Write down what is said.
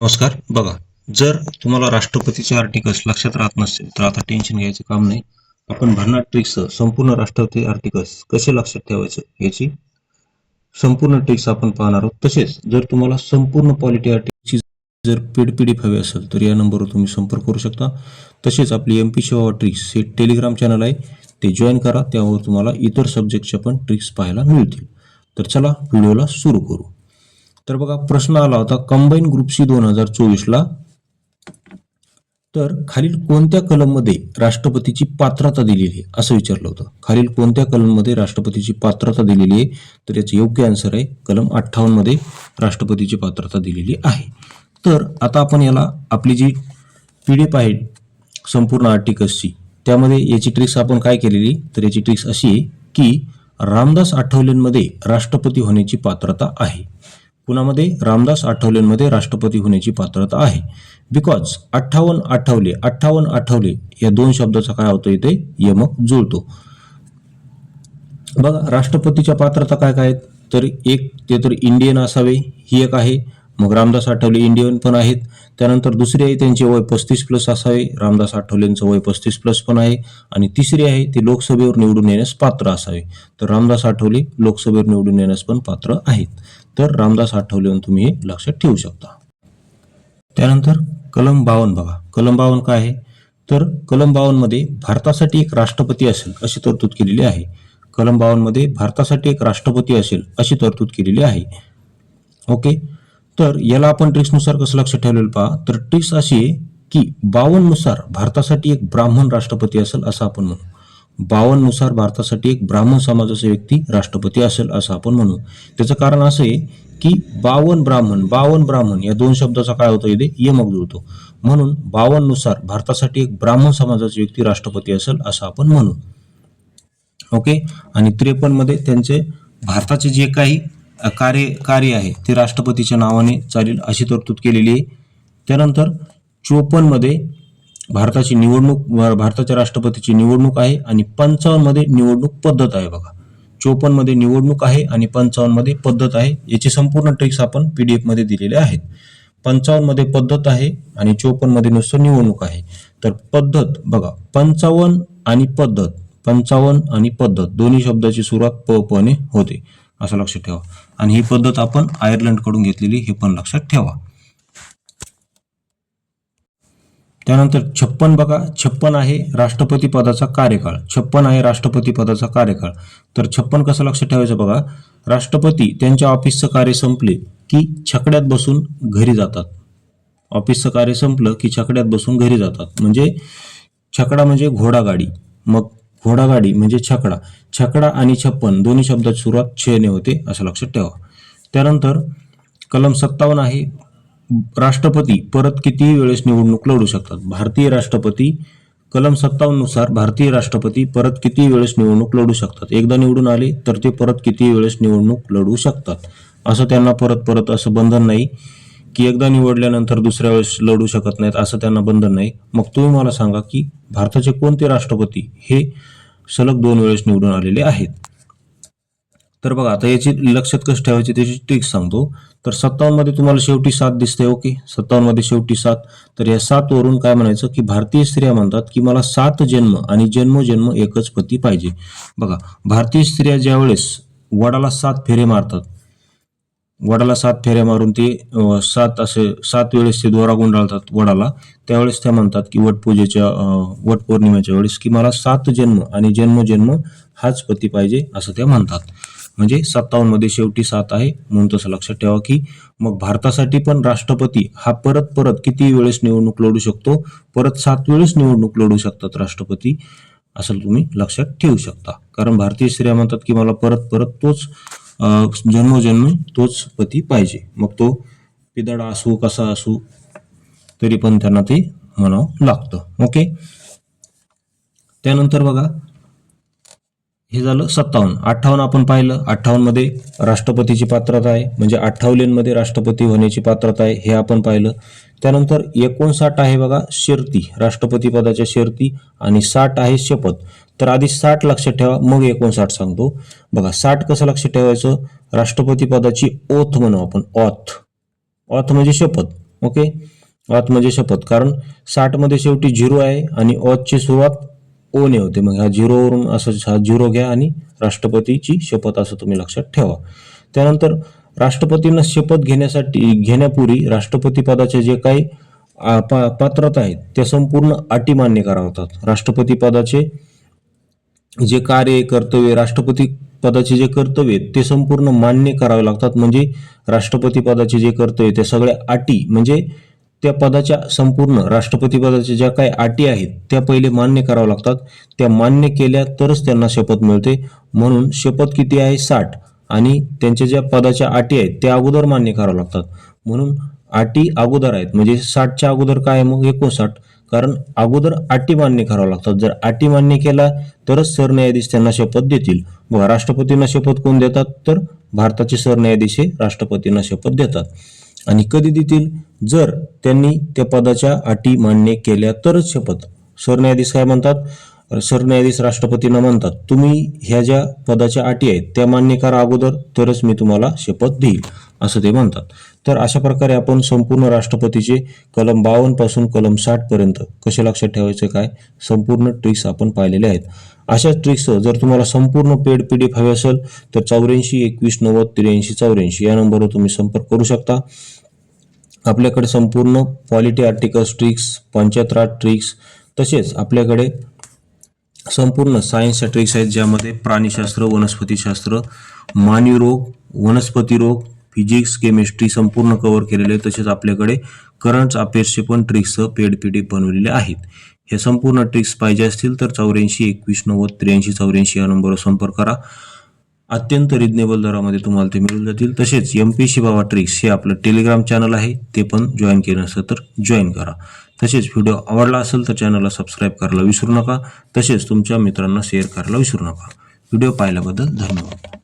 नमस्कार. बघा, जर तुम्हाला राष्ट्रपतीचे आर्टिकल्स लक्षात राहत नसतील तर आता टेन्शन घ्यायचं काम नाही. आपण भरणार ट्रिक्स संपूर्ण राष्ट्रपती आर्टिकल्स कसे लक्षात ठेवायचे याची संपूर्ण ट्रिक्स आपण पाहणार आहोत. तसेच जर तुम्हाला संपूर्ण पॉलिटी आर्टिकलची जर पीडीएफ हवी असेल तर या नंबरवर तुम्ही संपर्क करू शकता. तसेच आपली MP सेवा ट्रिक्स हे टेलिग्राम चॅनल आहे, ते जॉईन करा. त्यावर तुम्हाला इतर सब्जेक्टच्या पण ट्रिक्स पाहायला मिळतील. तर चला व्हिडिओला सुरू करू. तर बघा, प्रश्न आला होता कंबाईन ग्रुप सी 2024 तर खालील कोणत्या कलममध्ये राष्ट्रपतीची पात्रता दिलेली आहे असं विचारलं होतं. खालील कोणत्या कलममध्ये राष्ट्रपतीची पात्रता दिलेली आहे? तर याचं योग्य आन्सर आहे कलम 58 मध्ये राष्ट्रपतीची पात्रता दिलेली आहे. तर आता आपण याला आपली जी PDF आहे संपूर्ण आर्टिकल्सची, त्यामध्ये याची ट्रिक्स आपण काय केलेली, तर याची ट्रिक्स अशी आहे की रामदास आठवलेंमध्ये राष्ट्रपती होण्याची पात्रता आहे. पुण्यामध्ये रामदास आठवलेंमध्ये राष्ट्रपती होण्याची पात्रता आहे. बिकॉज 58 आठवले या दोन शब्दाचा काय होतो, इथे यमक जुळतो. बघा, राष्ट्रपतीच्या पात्रता काय काय आहेत, तर एक ते तर इंडियन असावे, ही एक आहे. मग रामदास आठवले इंडियन पण आहेत. त्यानंतर दुसरी आहे त्यांचे वय 35+ असावे, रामदास आठवलेंचं वय 35+ पण आहे. आणि तिसरी आहे ते लोकसभेवर निवडून येण्यास पात्र असावे, तर रामदास आठवले लोकसभेवर निवडून येण्यास पण पात्र आहेत. तर रामदास आठवले तुम्ही हे लक्षात ठेवू शकता. त्यानंतर कलम 52 बघा, कलम 52 काय आहे, तर कलम 52 मध्ये भारतासाठी एक राष्ट्रपती असेल अशी तरतूद केलेली आहे. कलम 52 मध्ये भारतासाठी एक राष्ट्रपती असेल अशी तरतूद केलेली आहे. ओके, तर याला आपण ट्रिक्सनुसार कसं लक्षात ठेवलेलं पहा, तर ट्रिक्स अशी आहे की 52 नुसार भारतासाठी एक ब्राह्मण राष्ट्रपती असेल असं आपण म्हणू. 52 नुसार भारतासाठी एक ब्राह्मण समाजाचा व्यक्ती राष्ट्रपती असेल असं आपण म्हणू. त्याचं कारण असं आहे की 52 ब्राह्मण या दोन शब्दाचा काय होतो, इथे यमक जुळतो. म्हणून 52 नुसार भारतासाठी एक ब्राह्मण समाजाचा व्यक्ती राष्ट्रपती असेल असं आपण म्हणू. ओके, आणि 53 मध्ये त्यांचे भारताचे जे काही कार्य आहे ते राष्ट्रपतीच्या नावाने चालेल अशी तरतूद केलेली आहे. त्यानंतर 54 मध्ये भारताची निवडणूक, भारताच्या राष्ट्रपतीची निवडणूक आहे. आणि 55 मध्ये निवडणूक पद्धत आहे. बघा, 54 मध्ये निवडणूक आहे आणि 55 मध्ये पद्धत आहे. याची संपूर्ण ट्रिक्स आपण PDF मध्ये दिलेले आहेत. 55 मध्ये पद्धत आहे आणि 54 मध्ये नुसतं निवडणूक आहे. तर पद्धत बघा, 55 आणि पद्धत दोन्ही शब्दाची सुरुवात प ने होते असं लक्षात ठेवा. आणि ही पद्धत आपण आयर्लंड कडून घेतलेली हे पण लक्षात ठेवा. त्यानंतर 56 बघा, 56 आहे राष्ट्रपती पदाचा कार्यकाळ. 56 आहे राष्ट्रपती पदाचा कार्यकाळ. तर 56 कसं लक्षात ठेवायचं बघा, राष्ट्रपती त्यांच्या ऑफिसचं कार्य संपले की छकड्यात बसून घरी जातात. ऑफिसचं कार्य संपलं की छकड्यात बसून घरी जातात. म्हणजे छकडा म्हणजे घोडागाडी, मग घोडागाडी म्हणजे छकडा. छकडा आणि 56 दोन्ही शब्दाची सुरुवात छ ने होते असं लक्षात ठेवा. त्यानंतर कलम 57 आहे, राष्ट्रपती परत कितीही वेळेस निवडणूक लढू शकतात. भारतीय राष्ट्रपती कलम 57 नुसार भारतीय राष्ट्रपती परत कितीही वेळेस निवडणूक लढू शकतात. एकदा निवडून आले तर ते परत कितीही वेळेस निवडणूक लढू शकतात. असं त्यांना परत असं बंधन नाही की एकदा निवडल्यानंतर दुसऱ्या वेळेस लढू शकत नाहीत, असं त्यांना बंधन नाही. मग तुम्ही मला सांगा की भारताचे कोणते राष्ट्रपती हे सलग 2 वेळेस निवडून आलेले आहेत. तर बघा, आता याची लक्षात कसं ठेवायची त्याची ट्रिक्स सांगतो. तर 57 मध्ये तुम्हाला शेवटी 7 दिसते. ओके, 57 मध्ये शेवटी 7. तर या 7 वरून काय म्हणायचं की भारतीय स्त्रिया म्हणतात की मला 7 जन्म आणि जन्मोजन्म एकच पती पाहिजे. बघा, भारतीय स्त्रिया ज्या वेळेस वडाला 7 फेरे मारतात, वडाला 7 फेऱ्या मारून ते 7 वेळेस ते दोरा गुंडाळतात वडाला, त्यावेळेस त्या म्हणतात की वट पौर्णिमेच्या वेळेस की मला 7 जन्म आणि जन्मोजन्म हाच पती पाहिजे असं त्या म्हणतात. म्हणजे 57 मध्ये शेवटी 7 आहे म्हणून तसं लक्षात ठेवा की मग भारतासाठी पण राष्ट्रपती हा परत किती वेळेस निवडणूक लढू शकतो, परत 7 वेळेस निवडणूक लढू शकतात राष्ट्रपती, असं तुम्ही लक्षात ठेवू शकता. कारण भारतीय स्त्रिया म्हणतात की मला परत तोच जन्मोजन्मी तोच पती पाहिजे. मग तो पिदळा असू कसा असू तरी पण त्यांना ते म्हणावं लागतं. ओके, त्यानंतर बघा, हे झालं 57. 58 आपण पाहिलं. 58 मध्ये राष्ट्रपतीची पात्रता आहे, म्हणजे 58 मध्ये राष्ट्रपती होण्याची पात्रता आहे, हे आपण पाहिलं. त्यानंतर 59 आहे बघा, शर्ती, राष्ट्रपती पदाच्या शर्ती. आणि 60 आहे शपथ. तर आधी 60 लक्षात ठेवा, मग 59 सांगतो. बघा, 60 कसं लक्षात ठेवायचं, राष्ट्रपती पदाची ओथ म्हणू आपण. ऑथ म्हणजे शपथ. ओके, ऑथ म्हणजे शपथ, कारण 60 मध्ये शेवटी 0 आहे आणि ऑथची सुरुवात ओ ने होते. मग ह्या 0 वरून असं हा 0 घ्या आणि राष्ट्रपतीची शपथ असं तुम्ही लक्षात ठेवा. त्यानंतर राष्ट्रपतींना शपथ घेण्यापूर्वी राष्ट्रपती पदाचे जे काही पात्रता आहेत त्या संपूर्ण अटी मान्य कराव्या लागतात. राष्ट्रपती पदाचे जे कार्य कर्तव्य, राष्ट्रपती पदाचे जे कर्तव्य आहेत ते संपूर्ण मान्य करावे लागतात. म्हणजे राष्ट्रपती पदाचे जे कर्तव्य त्या सगळ्या अटी, म्हणजे त्या पदाच्या संपूर्ण राष्ट्रपती पदाच्या ज्या काही अटी आहेत त्या पहिले मान्य कराव्या लागतात. त्या मान्य केल्या तरच त्यांना शपथ मिळते. म्हणून शपथ किती आहे? 60. आणि त्यांच्या ज्या पदाच्या अटी आहेत त्या अगोदर मान्य कराव्या लागतात. म्हणून अटी अगोदर आहेत, म्हणजे 60च्या अगोदर काय आहे मग? 59. कारण अगोदर अटी मान्य कराव्या लागतात. जर अटी मान्य केला तरच सरन्यायाधीश त्यांना शपथ देतील. बघा, राष्ट्रपतींना शपथ कोण देतात? तर भारताचे सरन्यायाधीश हे राष्ट्रपतींना शपथ देतात. आणि कधी देतील? जर त्यांनी त्या पदाच्या अटी मान्य केल्या तरच शपथ. सरन्यायाधीश काय म्हणतात? सरन्यायाधीश राष्ट्रपतींना म्हणतात, तुम्ही ह्या ज्या पदाच्या अटी आहेत त्या मान्य करा अगोदर, तरच मी तुम्हाला शपथ देईल, असं ते म्हणतात. तर अशा प्रकारे आपण संपूर्ण राष्ट्रपतीचे कलम 52 पासून कलम 60 पर्यंत कसे लक्षात ठेवायचे काय संपूर्ण ट्रिक्स आपण पाहिलेले आहेत. अशाच ट्रिक्स जर तुम्हाला संपूर्ण पेड PDF हवे असेल तर 84 21 90 83 84 या नंबरवर तुम्ही संपर्क करू शकता. आपल्याकडे संपूर्ण पॉलिटी आर्टिकल्स ट्रिक्स, पंचायत राज ट्रिक्स, तसेच आपल्याकडे संपूर्ण सायन्सच्या ट्रिक्स आहेत, ज्यामध्ये प्राणीशास्त्र, वनस्पतीशास्त्र, मानवी रोग, वनस्पती रोग, फिजिक्स, केमिस्ट्री संपूर्ण कव्हर केलेले आहेत. तसेच आपल्याकडे करंट अफेअर्सचे पण ट्रिक्स पेड PDF बनवलेले आहेत. हे संपूर्ण ट्रिक्स पाहिजे असतील तर 84 21 90 83 84 या नंबरवर संपर्क करा. अत्यंत रिजनेबल दरामध्ये तुम्हाला ते मिळून जातील. तसेच MPSC बाबा ट्रिक्स हे आपलं टेलिग्राम चॅनल आहे, ते पण जॉईन केलं नसेल तर जॉईन करा. तसेच व्हिडिओ आवडला असेल तर चॅनलला सबस्क्राईब करायला विसरू नका. तसेच तुमच्या मित्रांना शेअर करायला विसरू नका. व्हिडिओ पाहिल्याबद्दल धन्यवाद.